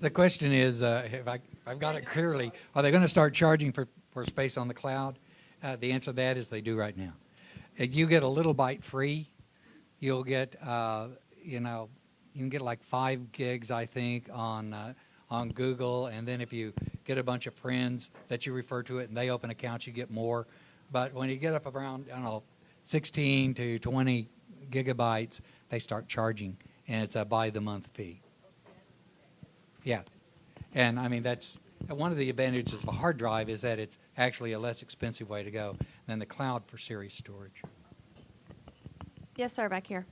The question is, if I've got it clearly, are they going to start charging for space on the cloud? The answer to that is they do right now. If you get a little byte free, you'll get, you can get like 5 gigs, I think, on Google. And then if you get a bunch of friends that you refer to it and they open accounts, you get more. But when you get up around, 16 to 20 gigabytes, they start charging, and it's a by-the-month fee. Yeah. And, that's one of the advantages of a hard drive is that it's actually a less expensive way to go than the cloud for serious storage. Yes, sir, back here.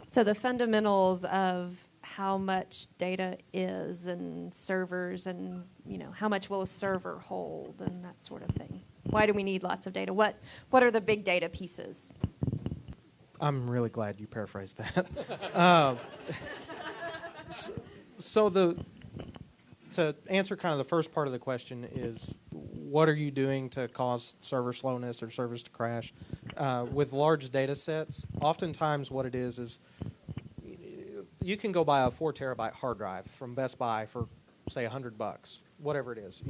So the fundamentals of how much data is and servers and, how much will a server hold and that sort of thing. Why do we need lots of data? What are the big data pieces? I'm really glad you paraphrased that. To answer kind of the first part of the question is, what are you doing to cause server slowness or servers to crash? With large data sets, oftentimes what it is you can go buy a 4 terabyte hard drive from Best Buy for, say, $100, whatever it is.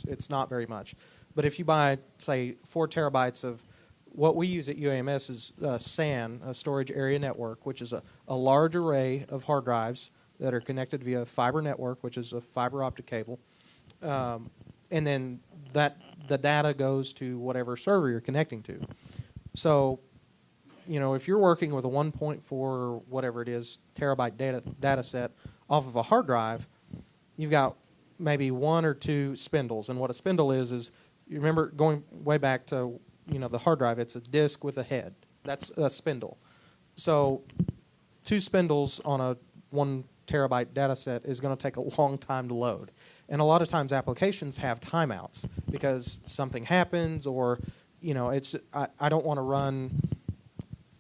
It's not very much. But if you buy, say, 4 terabytes of what we use at UAMS is SAN, a storage area network, which is a large array of hard drives that are connected via fiber network, which is a fiber optic cable. And then the data goes to whatever server you're connecting to. So, if you're working with a 1.4 or whatever it is terabyte data set off of a hard drive, you've got maybe 1 or 2 spindles. And what a spindle is you remember going way back to the hard drive, it's a disk with a head. That's a spindle. So 2 spindles on a 1 terabyte data set is going to take a long time to load. And a lot of times applications have timeouts because something happens or, I don't want to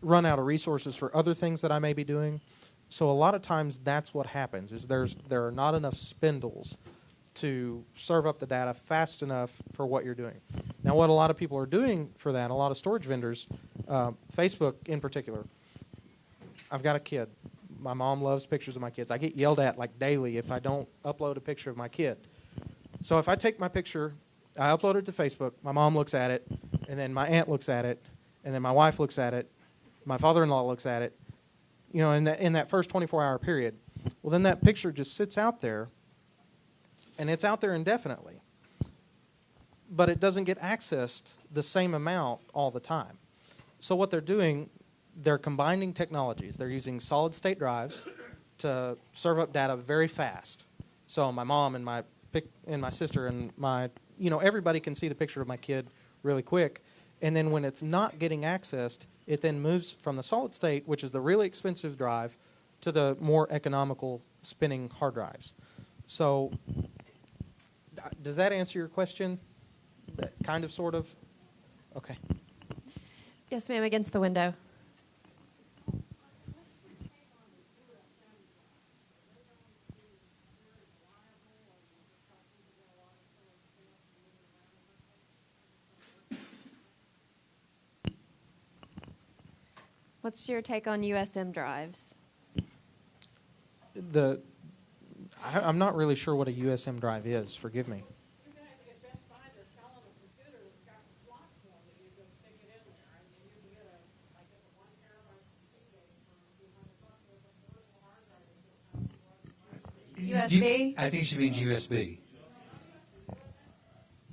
run out of resources for other things that I may be doing. So a lot of times that's what happens is there are not enough spindles to serve up the data fast enough for what you're doing. Now, what a lot of people are doing for that, a lot of storage vendors, Facebook in particular, I've got a kid. My mom loves pictures of my kids. I get yelled at like daily if I don't upload a picture of my kid. So if I take my picture, I upload it to Facebook, my mom looks at it, and then my aunt looks at it, and then my wife looks at it, my father-in-law looks at it, in that first 24-hour period. Well, then that picture just sits out there, and it's out there indefinitely. But it doesn't get accessed the same amount all the time. So what they're doing, they're combining technologies. They're using solid-state drives to serve up data very fast. So my mom and my sister and everybody can see the picture of my kid really quick. And then when it's not getting accessed, it then moves from the solid state, which is the really expensive drive, to the more economical spinning hard drives. So does that answer your question? Kind of, sort of? Okay. Yes, ma'am, against the window. What's your take on USM drives? I'm not really sure what a USM drive is. Forgive me. USB? I think she means USB.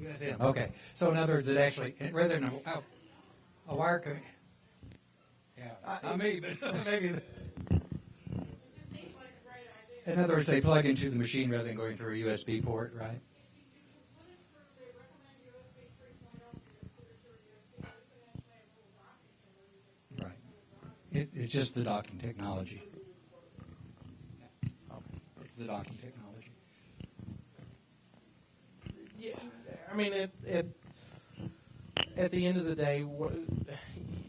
USM. Okay. So in other words, it actually, rather than a wire. Yeah. Not me, but maybe. In other words, they plug into the machine rather than going through a USB port, right? Right. It's just the docking technology. It's the docking technology. Yeah, I mean, at the end of the day,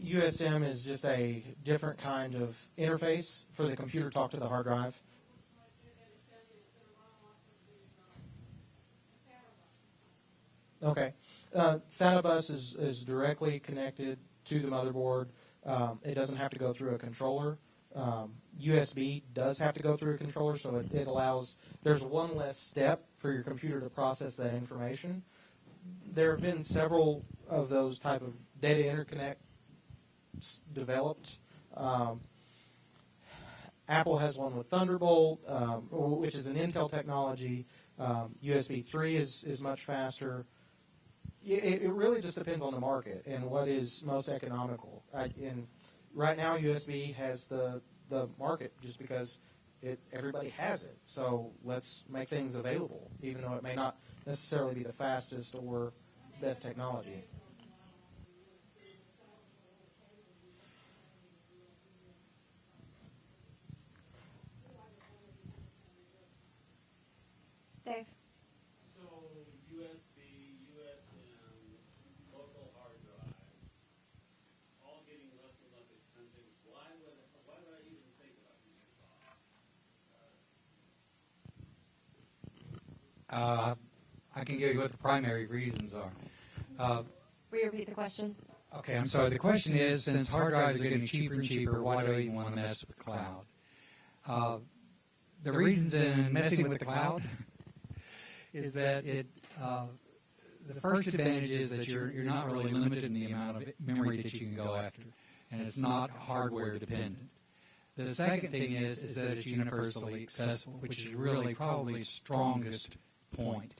USM is just a different kind of interface for the computer to talk to the hard drive. Okay. SATA bus is directly connected to the motherboard. It doesn't have to go through a controller. USB does have to go through a controller, so it allows, there's one less step for your computer to process that information. There have been several of those type of data interconnects developed. Apple has one with Thunderbolt, which is an Intel technology. USB 3 is much faster. It really just depends on the market and what is most economical. And right now, USB has the market just because everybody has it. So let's make things available, even though it may not necessarily be the fastest or best technology. Dave? So USB, USM, local hard drive, all getting less and less expensive. Why would I even think about using I can give you what the primary reasons are. Will you repeat the question? Okay, I'm sorry. The question is, since hard drives are getting cheaper and cheaper, why do I even want to mess with the cloud? The reasons in messing with the cloud is that the first advantage is that you're not really limited in the amount of memory that you can go after, and it's not hardware dependent. The second thing is that it's universally accessible, which is really probably its strongest point,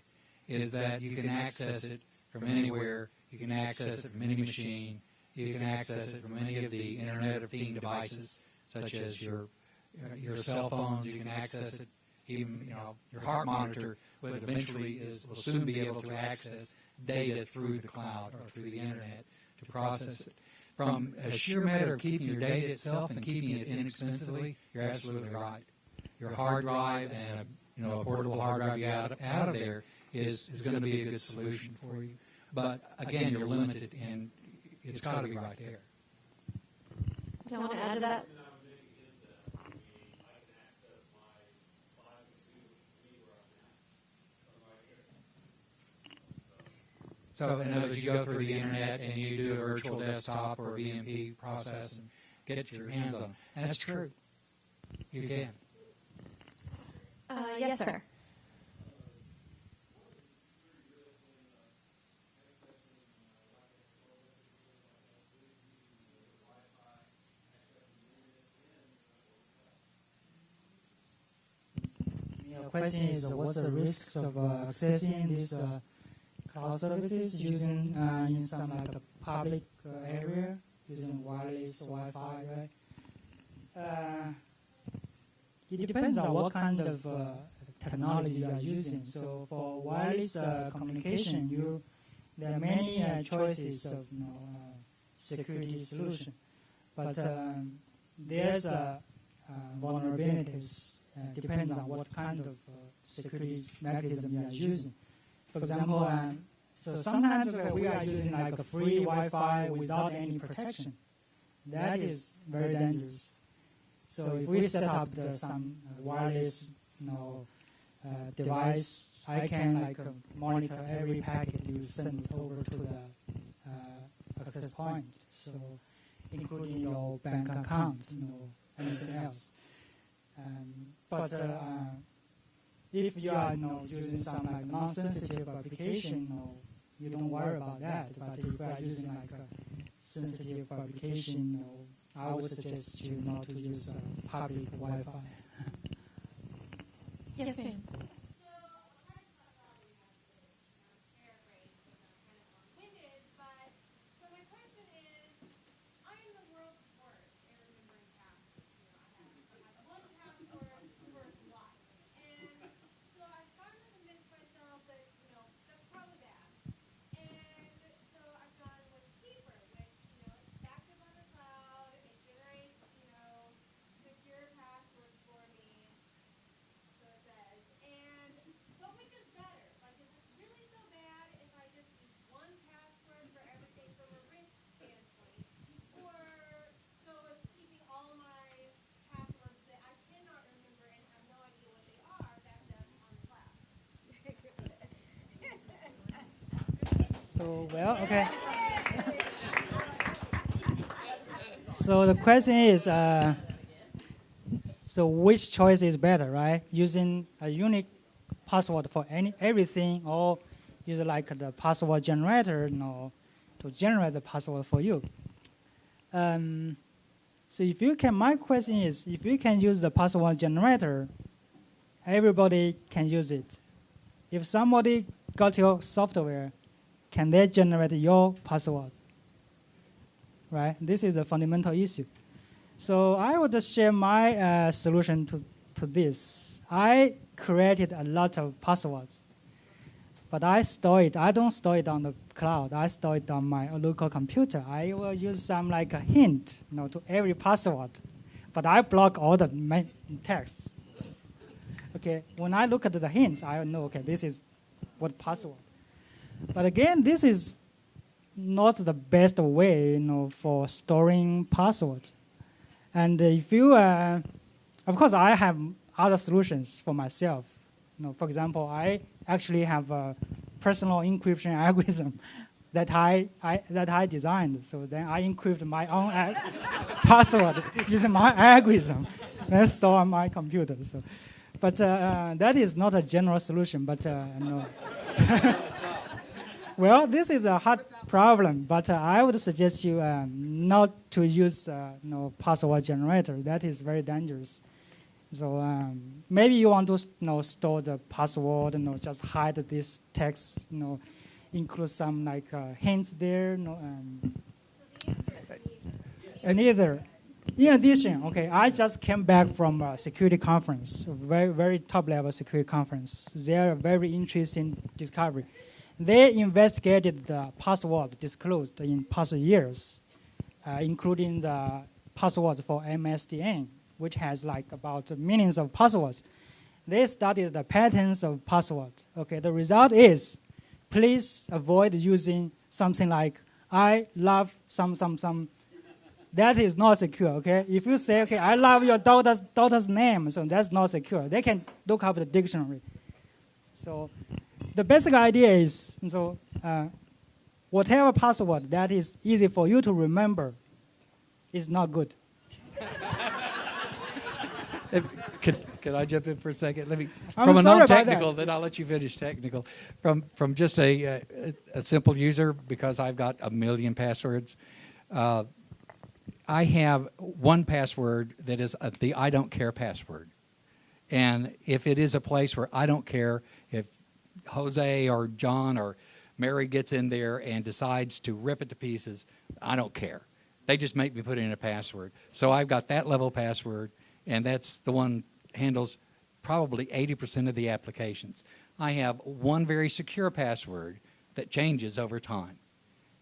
is that you can access it from anywhere, you can access it from any machine, you can access it from any of the Internet of Things devices, such as your cell phones, you can access it, even your heart monitor will soon be able to access data through the cloud or through the Internet to process it. From a sheer matter of keeping your data itself and keeping it inexpensively, you're absolutely right. Your hard drive and a portable hard drive you out of there is going to be a good solution for you. But again, you're limited, and it's got to be right there. Do you want to add to that? So in other words, you go through the Internet and you do a virtual desktop or a VMP process and get your hands on it. And that's true. You can. Yes, sir. The question is, what's the risks of accessing these cloud services using in some like a public area using wireless Wi-Fi, right? It depends on what kind of technology you are using. So for wireless communication, there are many choices of security solution, but there's vulnerabilities. Depends on what kind of security mechanism you are using. For example, so sometimes we are using like a free Wi-Fi without any protection. That is very dangerous. So if we set up some wireless, device, I can monitor every packet you send over to the access point. So including your bank account, anything else. But if you are using some non-sensitive application, you don't worry about that. But if you are using a sensitive application, I would suggest you not to use public Wi-Fi. Yes, ma'am. So, well, okay. So the question is, so which choice is better, right? Using a unique password for everything, or use like the password generator, to generate the password for you. So if you can, my question is, if you can use the password generator, everybody can use it. If somebody got your software, can they generate your password? Right? This is a fundamental issue. So I will just share my solution to this. I created a lot of passwords, but I store it. I don't store it on the cloud. I store it on my local computer. I will use some like a hint, to every password, but I block all the main texts. Okay, when I look at the hints, I know, okay, this is what password. But again, this is not the best way, for storing passwords. And if you, of course, I have other solutions for myself. For example, I actually have a personal encryption algorithm that I designed. So then I encrypt my own password using my algorithm, then store on my computer. So, but that is not a general solution. But no. Well, this is a hard problem, but I would suggest you not to use password generator. That is very dangerous. So maybe you want to store the password, just hide this text, include some like hints there, and either. In addition, okay, I just came back from a security conference, a very, very top-level security conference. They are a very interesting discovery. They investigated the password disclosed in past years, including the passwords for MSDN, which has like about millions of passwords. They studied the patterns of passwords. Okay, the result is, please avoid using something like "I love some." That is not secure. Okay, if you say, "Okay, I love your daughter's name," so that's not secure. They can look up the dictionary. So the basic idea is, whatever password that is easy for you to remember is not good. Can I jump in for a second? Let me, I'm from a sorry about non-technical, that. then I'll let you finish technical. From just a simple user, because I've got a million passwords, I have one password that is the I don't care password. And if it is a place where I don't care, if Jose or John or Mary gets in there and decides to rip it to pieces, I don't care. They just make me put in a password. So I've got that level password, and that's the one handles probably 80% of the applications. I have one very secure password that changes over time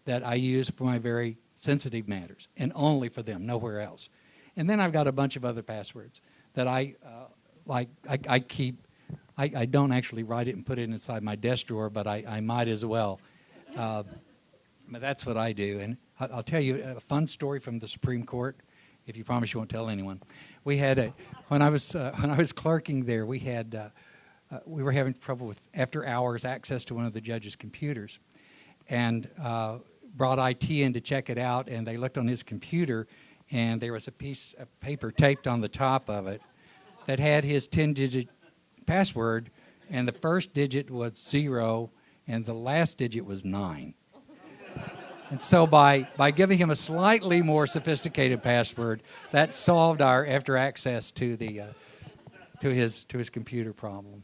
that I use for my very sensitive matters, and only for them, nowhere else. And then I've got a bunch of other passwords that I keep. I don't actually write it and put it inside my desk drawer, but I might as well. But that's what I do. And I'll tell you a fun story from the Supreme Court, if you promise you won't tell anyone. We had when I was clerking there, we were having trouble with after hours access to one of the judge's computers, and brought IT in to check it out, and they looked on his computer, and there was a piece of paper taped on the top of it that had his 10-digit password, and the first digit was 0, and the last digit was 9. And so by giving him a slightly more sophisticated password, that solved our after access to the to his computer problem.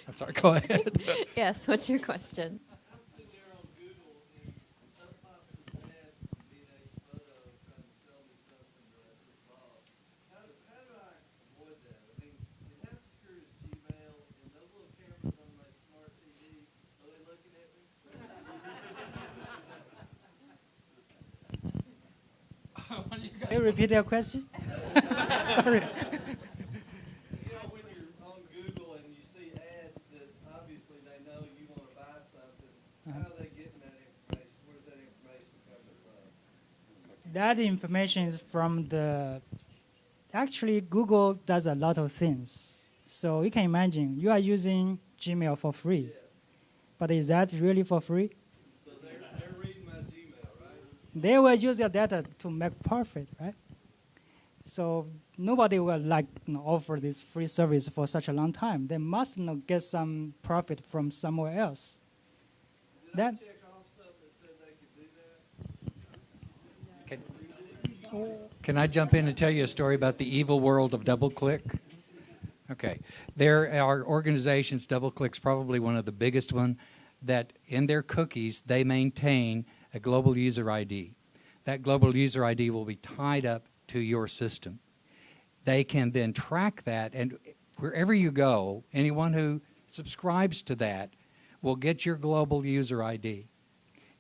I'm sorry, go ahead. Yes, what's your question? Can you repeat your question? Sorry. When you're on Google and you see ads that obviously they know you want to buy something, how are they getting that information? Where's that information coming from? That information is from actually Google does a lot of things. So you can imagine you are using Gmail for free. But is that really for free? they will use your data to make profit, right? So nobody will offer this free service for such a long time. They must get some profit from somewhere else. Did I That check off something that said they could do that? Can I jump in and tell you a story about the evil world of DoubleClick? Okay. There are organizations, DoubleClick's probably one of the biggest one, that in their cookies, they maintain a global user ID. That global user ID will be tied up to your system. They can then track that, and wherever you go, anyone who subscribes to that will get your global user ID.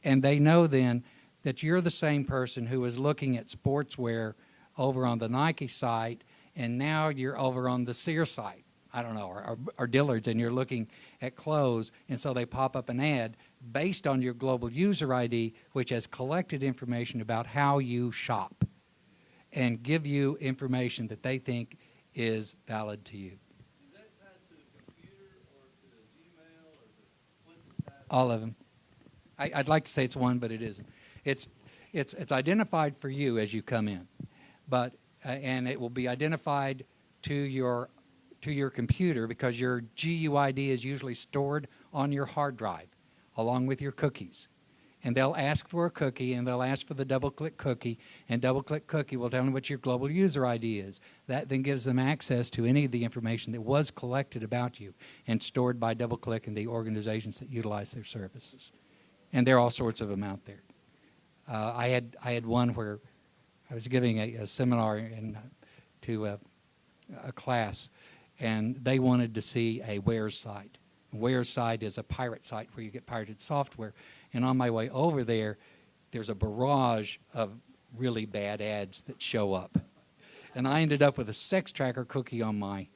And they know then that you're the same person who was looking at sportswear over on the Nike site, and now you're over on the Sears site, I don't know, or Dillard's, and you're looking at clothes, and so they pop up an ad based on your global user ID, which has collected information about how you shop and give you information that they think is valid to you. Is that tied to the computer or to the Gmail or what's it tied to? All of them. I'd like to say it's one, but it isn't. It's identified for you as you come in, but and it will be identified to your computer because your GUID is usually stored on your hard drive along with your cookies. And they'll ask for a cookie, and they'll ask for the DoubleClick cookie, and DoubleClick cookie will tell them what your global user ID is. That then gives them access to any of the information that was collected about you and stored by DoubleClick and the organizations that utilize their services. And there are all sorts of them out there. I had one where I was giving a seminar to a class, and they wanted to see a Wares site. Wares site is a pirate site where you get pirated software. And on my way over there, there's a barrage of really bad ads that show up. And I ended up with a sex tracker cookie on my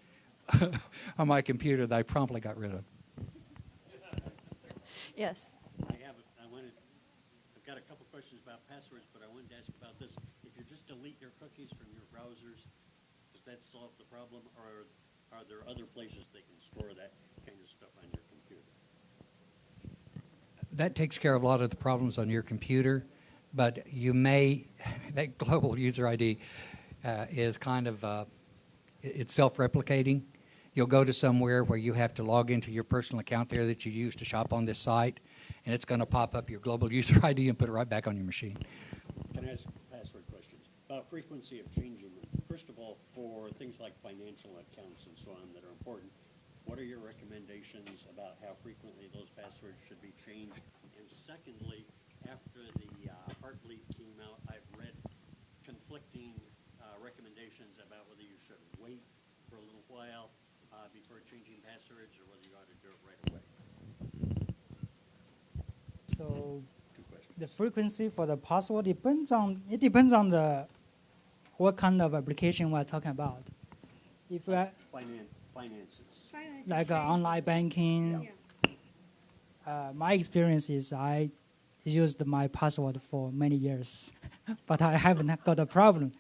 on my computer that I promptly got rid of. Yes. I've got a couple questions about passwords, but I wanted to ask about this. If you just delete your cookies from your browsers, does that solve the problem, or are there other places they can store that kind of stuff on your computer? That takes care of a lot of the problems on your computer, but you may, that global user ID is kind of, it's self-replicating. You'll go to somewhere where you have to log into your personal account there that you use to shop on this site, and it's going to pop up your global user ID and put it right back on your machine. Can I ask password questions? About frequency of changing them. First of all, for things like financial accounts and so on that are important, what are your recommendations about how frequently those passwords should be changed? And secondly, after the Heartbleed came out, I've read conflicting recommendations about whether you should wait for a little while before changing passwords or whether you ought to do it right away. So Two questions. the frequency for the password depends on the what kind of application we're talking about. If we are Finances. like online banking, my experience is I used my password for many years, but I haven't got a problem.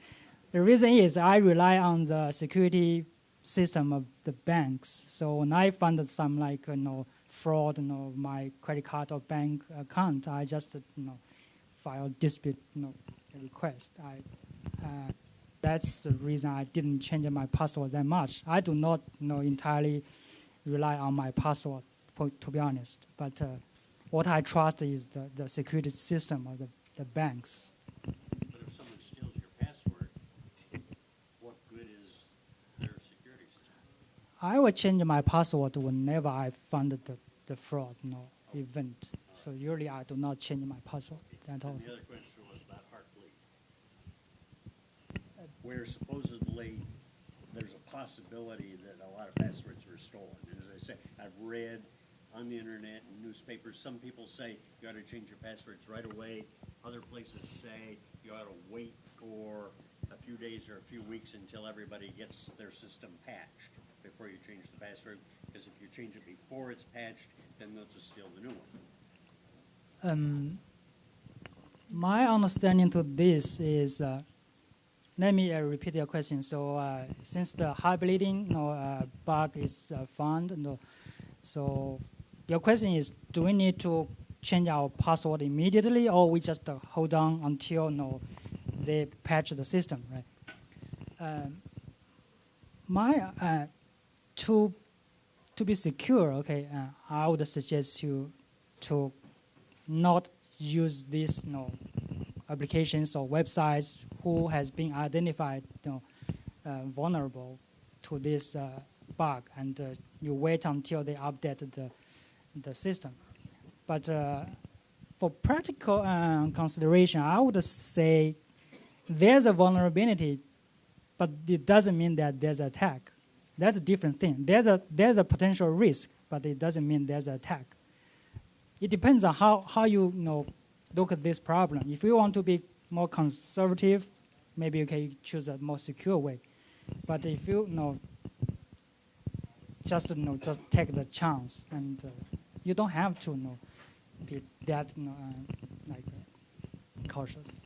The reason is I rely on the security system of the banks. So when I found some fraud, my credit card or bank account, I just file dispute request. That's the reason I didn't change my password that much. I do not entirely rely on my password, to be honest. But what I trust is the security system of the banks. But if someone steals your password, what good is their security system? I will change my password whenever I find the fraud event. So usually I do not change my password at all. And the other question was about Heartbleed, where supposedly there's a possibility that a lot of passwords were stolen. And as I say, I've read on the internet and newspapers, some people say you ought to change your passwords right away. Other places say you ought to wait for a few days or a few weeks until everybody gets their system patched before you change the password. Because if you change it before it's patched, then they'll just steal the new one. My understanding to this is, let me repeat your question. So since the Heartbleeding bug is found, so your question is, do we need to change our password immediately, or we just hold on until they patch the system, right? To be secure, okay, I would suggest you to not use these applications or websites who has been identified vulnerable to this bug, and you wait until they update the system. But for practical consideration, I would say there's a vulnerability, but it doesn't mean that there's an attack. That's a different thing. There's a potential risk, but it doesn't mean there's an attack. It depends on how you look at this problem. If you want to be more conservative, maybe you can choose a more secure way. But if you just take the chance, and you don't have to be that cautious.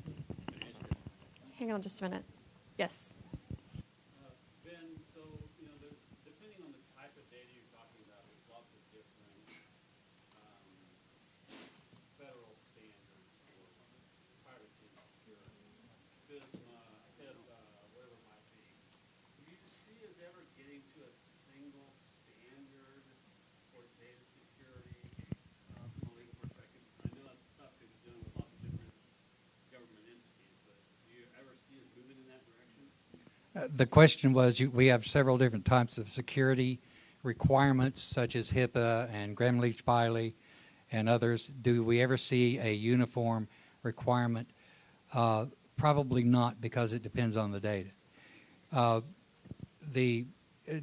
Hang on just a minute. Yes. Ben, so, depending on the type of data you're talking about, there's lots of different federal standards for privacy and security. FISMA, HIPAA, whatever it might be. Do you see us ever getting to a single standard for data security from a legal perspective? I know that's tough because you're dealing with lots of different government entities, but do you ever see us moving in that direction? The question was, we have several different types of security requirements, such as HIPAA and Gramm-Leach-Bliley and others. Do we ever see a uniform requirement? Probably not, because it depends on the data. The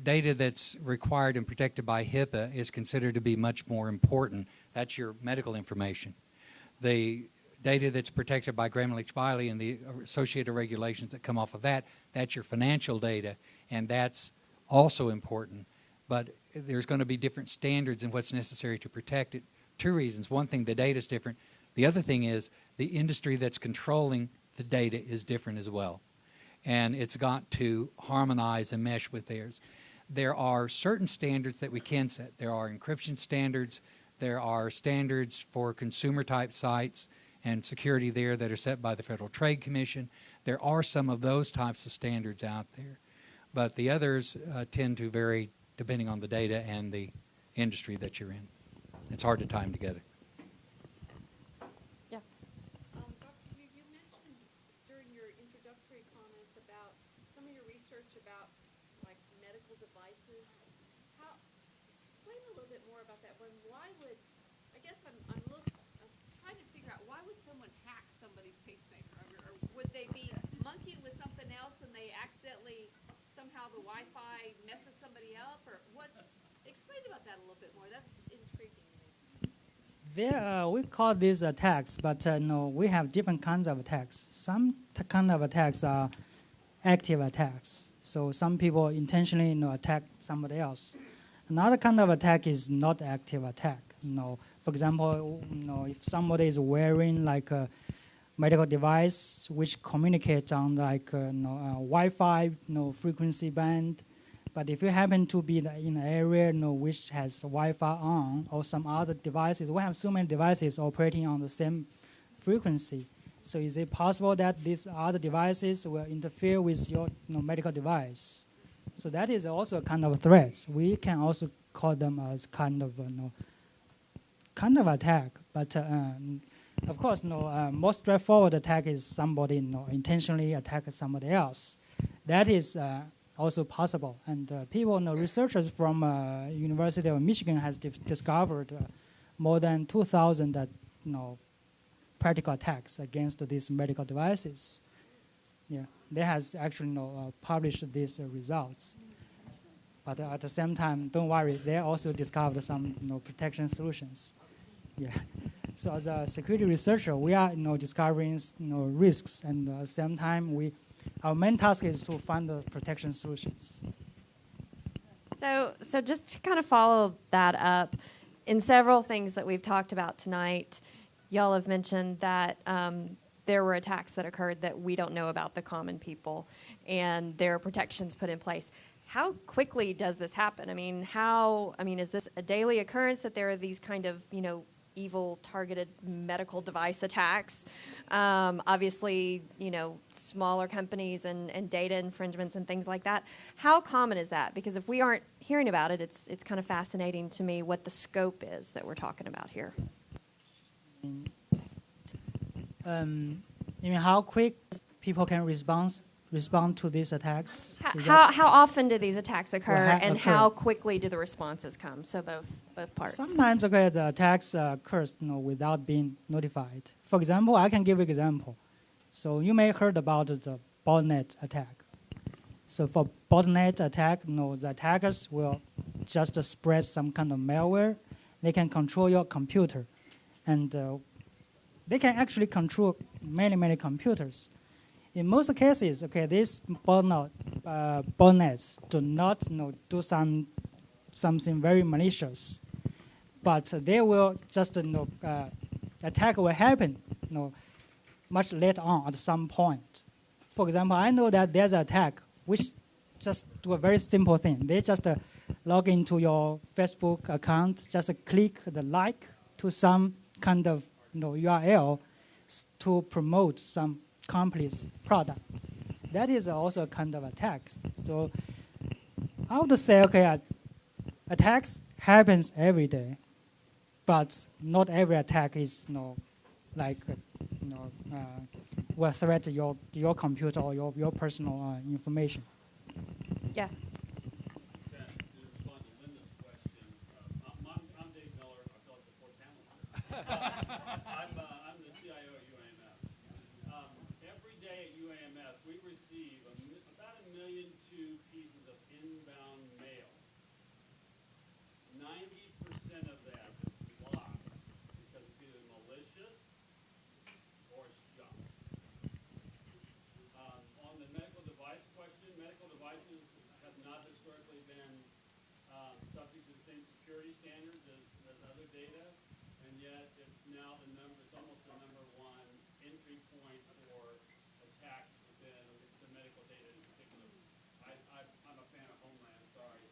data that's required and protected by HIPAA is considered to be much more important. That's your medical information. The data that's protected by Gramm-Leach-Bliley and the associated regulations that come off of that, that's your financial data, and that's also important. But there's going to be different standards in what's necessary to protect it. Two reasons. One thing, the data is different. The other thing is the industry that's controlling the data is different as well. And it's got to harmonize and mesh with theirs. There are certain standards that we can set. There are encryption standards. There are standards for consumer-type sites and security there that are set by the Federal Trade Commission. There are some of those types of standards out there. But the others tend to vary depending on the data and the industry that you're in. It's hard to tie them together. Yeah. Dr. Yu, you mentioned during your introductory comments about some of your research about like medical devices. Explain a little bit more about that. Why would, I guess I'm trying to figure out, why would someone hack somebody's pacemaker? Or would they be monkeying with something else and they accidentally, somehow the Wi-Fi messes somebody up? Or explain about that a little bit more. That's intriguing to me. We call these attacks, but no, we have different kinds of attacks. Some kind of attacks are active attacks. So some people intentionally attack somebody else. Another kind of attack is not active attack. For example, if somebody is wearing like a medical device which communicates on like Wi-Fi frequency band, but if you happen to be in an area which has Wi-Fi on or some other devices, we have so many devices operating on the same frequency. So is it possible that these other devices will interfere with your medical device? So that is also a kind of threat. We can also call them as kind of attack. But of course, most straightforward attack is somebody intentionally attack somebody else. That is also possible. And researchers from University of Michigan has discovered more than 2,000 practical attacks against these medical devices. Yeah, they has actually published these results. But at the same time, don't worry, they also discovered some protection solutions. Yeah. So as a security researcher, we are discovering risks, and at the same time, our main task is to find the protection solutions. So just to kind of follow that up, in several things that we've talked about tonight, y'all have mentioned that there were attacks that occurred that we don't know about, the common people, and there are protections put in place. How quickly does this happen? Is this a daily occurrence that there are these kind of, evil targeted medical device attacks. Obviously, smaller companies and data infringements and things like that. How common is that? Because if we aren't hearing about it, it's kind of fascinating to me what the scope is that we're talking about here. You mean how quick people can respond to these attacks? How often do these attacks occur, and occur? how quickly do the responses come? So both parts. Sometimes the attacks occurs without being notified. For example, I can give an example. So you may heard about the botnet attack. So for botnet attack, the attackers will just spread some kind of malware. They can control your computer, and they can actually control many computers. In most cases, these botnets do not do something very malicious, but they will just attack will happen much later on at some point. For example, I know that there's an attack which just do a very simple thing. They just log into your Facebook account, just click the like to some kind of URL to promote some company's product. That is also a kind of attack. So I would say, attacks happens every day, but not every attack is will threat your computer or your personal information. Yeah. To respond to Linda's question, I'm Dave Miller. I feel like the fourth panel here. I'm the CIO at UAMS. Every day at UAMS, we receive about 1.2 million pieces of inbound mail. 90% of that is blocked because it's either malicious or it's junk. On the medical device question, medical devices have not historically been subject to the same security standards as other data, and yet it's now it's almost the number one entry point for attacks within the medical data in particular. I'm a fan of Homeland, sorry.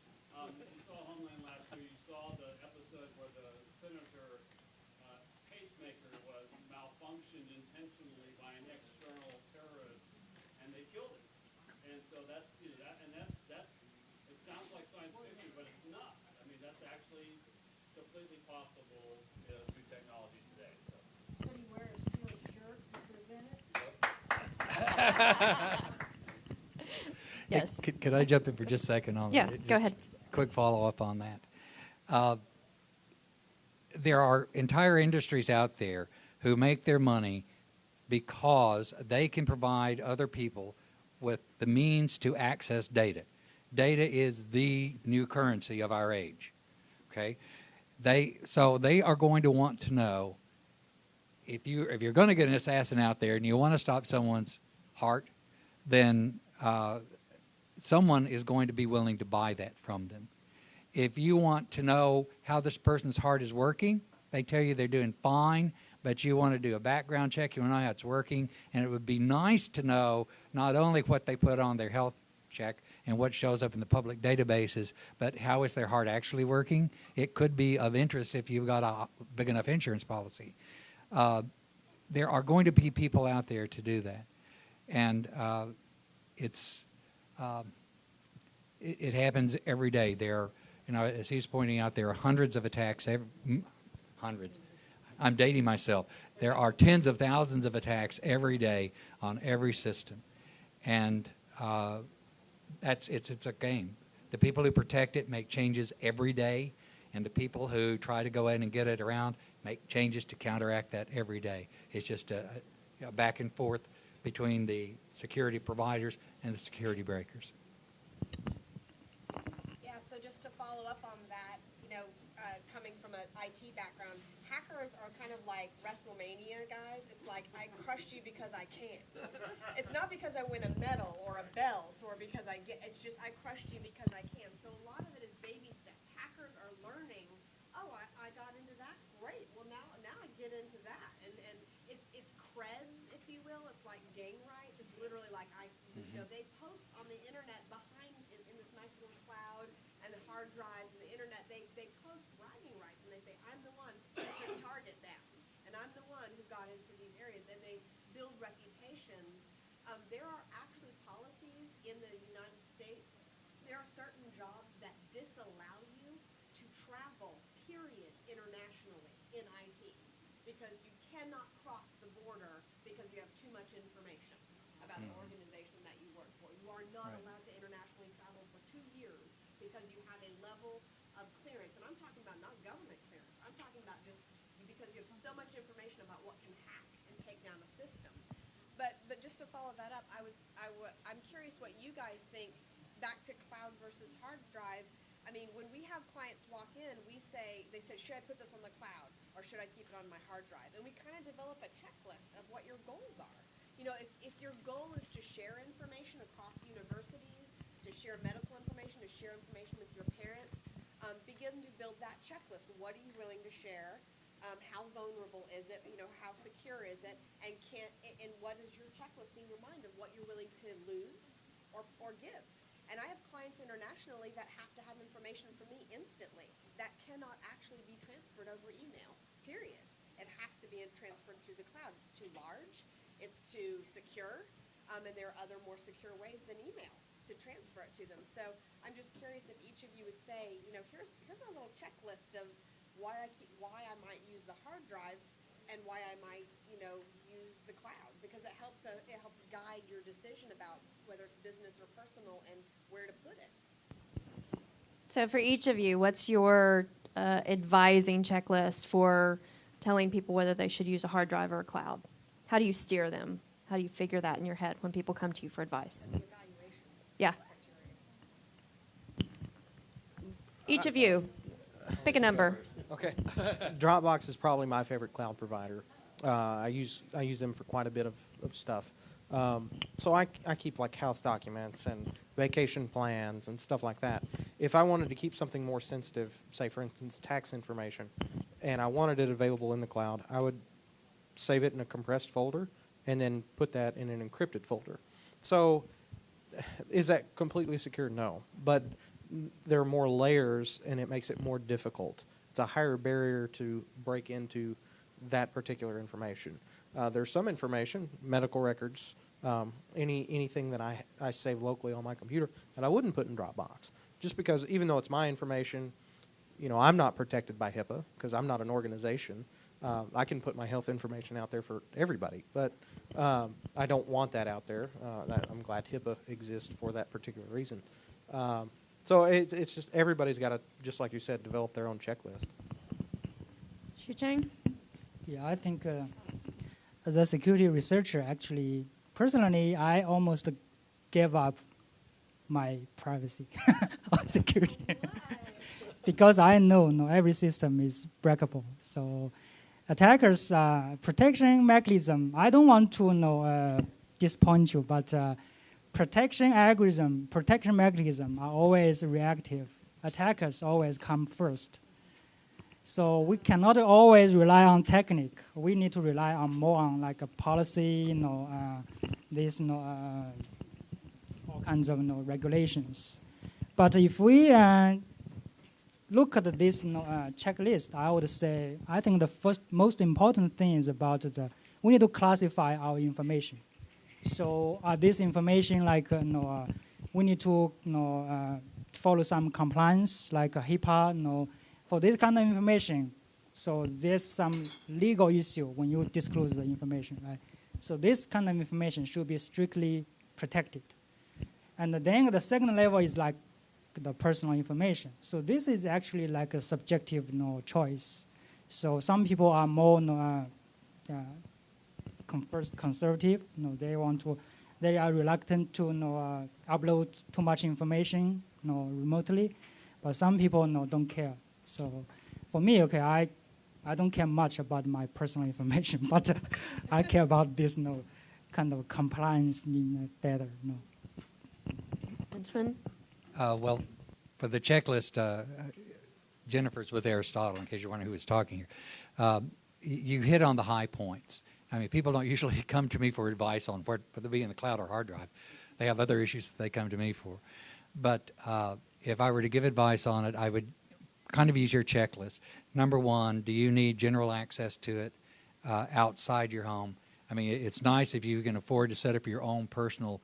You saw Homeland last year. You saw the episode where the senator pacemaker was malfunctioned intentionally by an external terrorist, and they killed him. And so that's it sounds like science fiction, but it's not. I mean, that's actually completely possible through technology today. So. Did he wear a steel shirt to prevent it? Yes. Hey, could I jump in for just a second on Yeah, that? go ahead. Quick follow-up on that. There are entire industries out there who make their money because they can provide other people with the means to access data. Data is the new currency of our age. Okay, so they are going to want to know if you're going to get an assassin out there and you want to stop someone's heart, then someone is going to be willing to buy that from them. If you want to know how this person's heart is working, they tell you they're doing fine, but you want to do a background check, you want to know how it's working, and it would be nice to know not only what they put on their health check and what shows up in the public databases, but how is their heart actually working. It could be of interest if you've got a big enough insurance policy. There are going to be people out there to do that, and it happens every day. There, as he's pointing out, there are hundreds of attacks. Hundreds. I'm dating myself. There are tens of thousands of attacks every day on every system, and it's a game. The people who protect it make changes every day, and the people who try to go in and get it around make changes to counteract that every day. It's just a back and forth between the security providers and the security breakers. Yeah, so just to follow up on that, coming from an IT background, hackers are kind of like WrestleMania guys. It's like, I crushed you because I can. It's not because I win a medal or a belt or because it's just I crushed you because I can. So a lot of it is baby steps. Hackers are learning, I got into that, great. Well, now I get into that. And it's creds, if you will. It's like gang rights. It's literally like they post on the internet behind in this nice little cloud and the hard drives and the internet, they post bragging rights and they say, I'm the one who took target questions. There are actually policies in the United States. There are certain jobs that disallow you to travel, period, internationally in IT, because you cannot cross the border because you have too much information about the organization that you work for. You are not allowed to internationally travel for 2 years because you have a level of clearance. And I'm talking about not government clearance. I'm talking about just because you have so much information about what can hack and take down a system. But just to follow that up, I'm curious what you guys think. Back to cloud versus hard drive. I mean, when we have clients walk in, they say, should I put this on the cloud or should I keep it on my hard drive? And we kind of develop a checklist of what your goals are. You know, if your goal is to share information across universities, to share medical information, to share information with your parents, begin to build that checklist. What are you willing to share? How vulnerable is it? You know, how secure is it? And what is your checklist in your mind of what you're willing to lose or give? And I have clients internationally that have to have information from me instantly. That cannot actually be transferred over email, period. It has to be transferred through the cloud. It's too large, it's too secure, and there are other more secure ways than email to transfer it to them. So I'm just curious if each of you would say, you know, here's a little checklist of why I might use the hard drive and why I might, you know, use the cloud, because it helps guide your decision about whether it's business or personal and where to put it. So for each of you, what's your advising checklist for telling people whether they should use a hard drive or a cloud? How do you steer them? How do you figure that in your head when people come to you for advice? The evaluation Yeah. criteria. Each of you, pick a number. Okay. Dropbox is probably my favorite cloud provider. I use them for quite a bit of stuff. So I keep like house documents and vacation plans and stuff like that. If I wanted to keep something more sensitive, say for instance tax information, and I wanted it available in the cloud, I would save it in a compressed folder and then put that in an encrypted folder. So is that completely secure? No. But there are more layers and it makes it more difficult. It's a higher barrier to break into that particular information. There's some information, medical records, anything that I save locally on my computer that I wouldn't put in Dropbox. Just because even though it's my information, you know, I'm not protected by HIPAA because I'm not an organization. I can put my health information out there for everybody, but I don't want that out there. I'm glad HIPAA exists for that particular reason. So it's just everybody's got to, just like you said, develop their own checklist. Xu Cheng? Yeah, I think as a security researcher, actually, personally, I almost gave up my privacy on security because I know every system is breakable. So attackers' protection mechanism, I don't want to disappoint you, but protection mechanism are always reactive. Attackers always come first. So we cannot always rely on technique. We need to rely on more on like a policy, all kinds of regulations. But if we look at this checklist, I would say I think the most important thing is about we need to classify our information. So this information like we need to follow some compliance like HIPAA. For this kind of information, so there's some legal issue when you disclose the information, right? So this kind of information should be strictly protected. And then the second level is like the personal information. So this is actually like a subjective choice. So some people are more conservative. They are reluctant to upload too much information remotely. But some people don't care. So for me, okay, I don't care much about my personal information, but I care about this kind of compliance in data. Benjamin? Well, for the checklist, Jennifer's with Aristotle, in case you're wondering who was talking here. You hit on the high points. I mean, people don't usually come to me for advice on whether to be in the cloud or hard drive. They have other issues that they come to me for. But if I were to give advice on it, I would kind of use your checklist. Number one, do you need general access to it outside your home? I mean, it's nice if you can afford to set up your own personal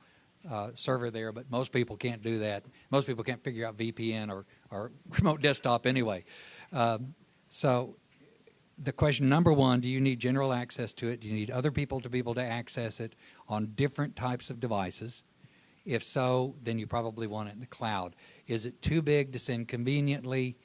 server there, but most people can't do that. Most people can't figure out VPN or remote desktop anyway. So the question number one, do you need general access to it? Do you need other people to be able to access it on different types of devices? If so, then you probably want it in the cloud. Is it too big to send conveniently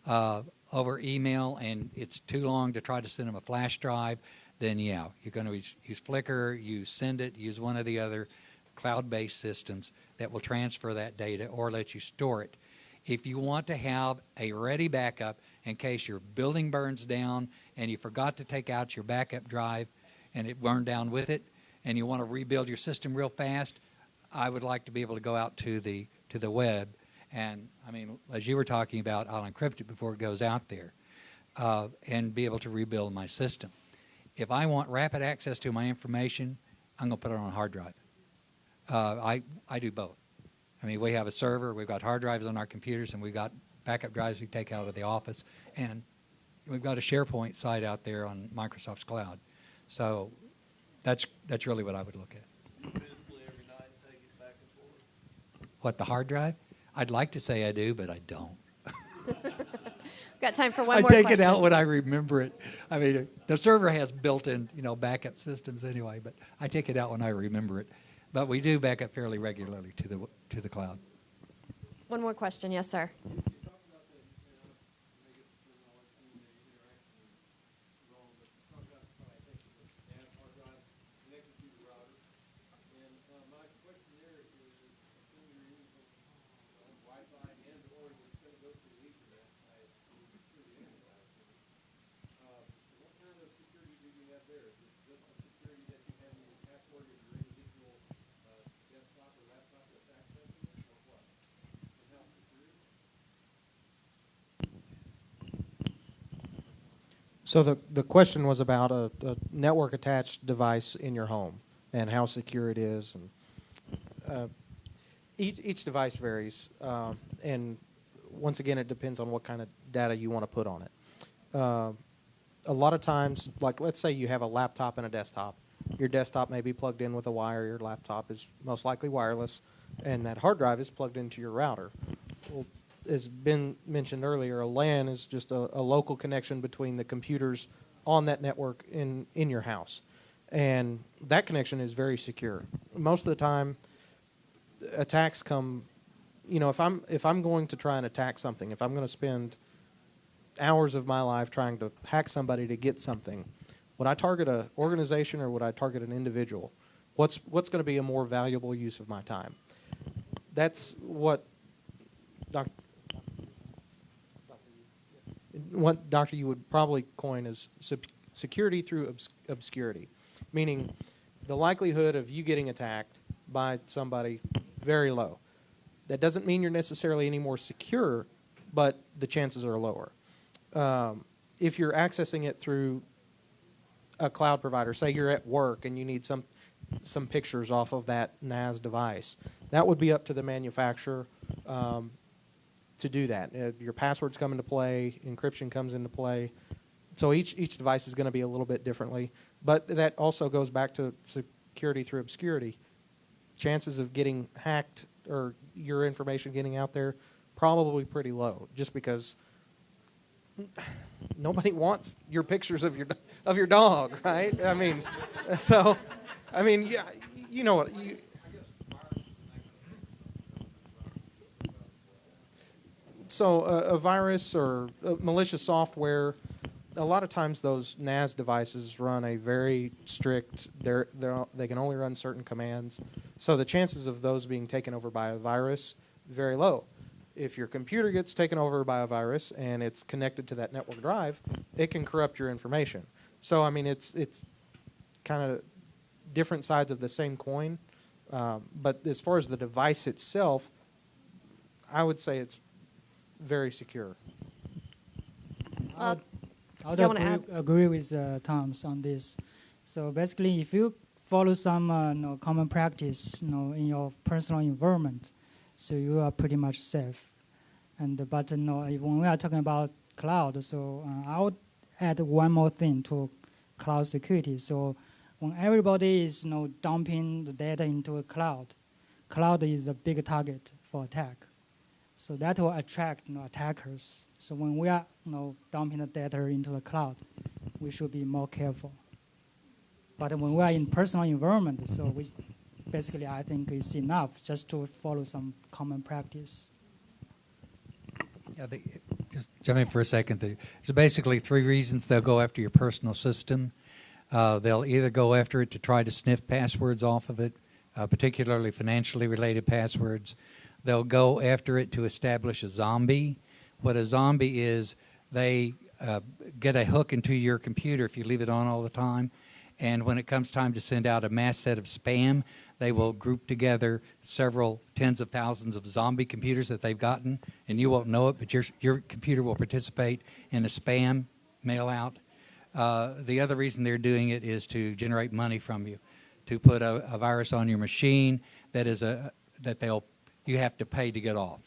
over email and it's too long to try to send them a flash drive? Then yeah, you're going to use Flickr, use Send It, use one of the other cloud-based systems that will transfer that data or let you store it. If you want to have a ready backup in case your building burns down and you forgot to take out your backup drive and it burned down with it, and you want to rebuild your system real fast, I would like to be able to go out to the web, and I mean, as you were talking about, I'll encrypt it before it goes out there, and be able to rebuild my system. If I want rapid access to my information, I'm going to put it on a hard drive. I do both. I mean, we have a server, we've got hard drives on our computers, and we've got backup drives we take out of the office, and we've got a SharePoint site out there on Microsoft's cloud. So that's really what I would look at. You physically every night take it back and forth? What, the hard drive? I'd like to say I do, but I don't. Got time for one I more take question. it out when I remember it. I mean, the server has built-in, backup systems anyway, but I take it out when I remember it. But we do back up fairly regularly to the cloud. One more question. Yes, sir. So the question was about a network attached device in your home and how secure it is, and each device varies, and once again it depends on what kind of data you want to put on it. A lot of times, like let's say you have a laptop and a desktop. Your desktop may be plugged in with a wire. Your laptop is most likely wireless, and that hard drive is plugged into your router. Well, as been mentioned earlier, a LAN is just a local connection between the computers on that network in your house. And that connection is very secure. Most of the time, attacks come, if I'm going to try and attack something, if I'm going to spend hours of my life trying to hack somebody to get something, would I target an organization or would I target an individual? What's going to be a more valuable use of my time? That's what Dr. you would probably coin as security through obscurity, meaning the likelihood of you getting attacked by somebody very low. That doesn't mean you're necessarily any more secure, but the chances are lower. If you're accessing it through a cloud provider, say you're at work and you need some pictures off of that NAS device, that would be up to the manufacturer to do that. Your passwords come into play, encryption comes into play. So each device is going to be a little bit differently. But that also goes back to security through obscurity. Chances of getting hacked or your information getting out there, probably pretty low, just because nobody wants your pictures of your dog, right? I mean, yeah, you know what. So a virus or malicious software, a lot of times those NAS devices run a very strict, they can only run certain commands. So the chances of those being taken over by a virus, very low. If your computer gets taken over by a virus and it's connected to that network drive, it can corrupt your information. So, I mean, it's kind of different sides of the same coin. But as far as the device itself, I would say it's very secure. I would you wanna agree with Tom's on this. So basically, if you follow some common practice in your personal environment, so you are pretty much safe. But when we are talking about cloud, so I would add one more thing to cloud security. So when everybody is dumping the data into a cloud, cloud is a big target for attack. So that will attract attackers. So when we are dumping the data into the cloud, we should be more careful. But when we are in personal environment, so we basically I think it's enough just to follow some common practice. Yeah, just jump in for a second. There's basically three reasons they'll go after your personal system. They'll either go after it to try to sniff passwords off of it, particularly financially related passwords. They'll go after it to establish a zombie. What a zombie is, they get a hook into your computer if you leave it on all the time. And when it comes time to send out a mass set of spam, they will group together several tens of thousands of zombie computers that they've gotten, and you won't know it, but your computer will participate in a spam mail out. The other reason they're doing it is to generate money from you, to put a virus on your machine that is you have to pay to get off,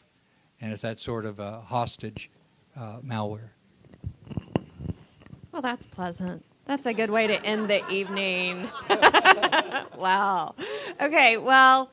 and it's that sort of hostage malware. Well, that's pleasant. That's a good way to end the evening. Wow. Okay, well,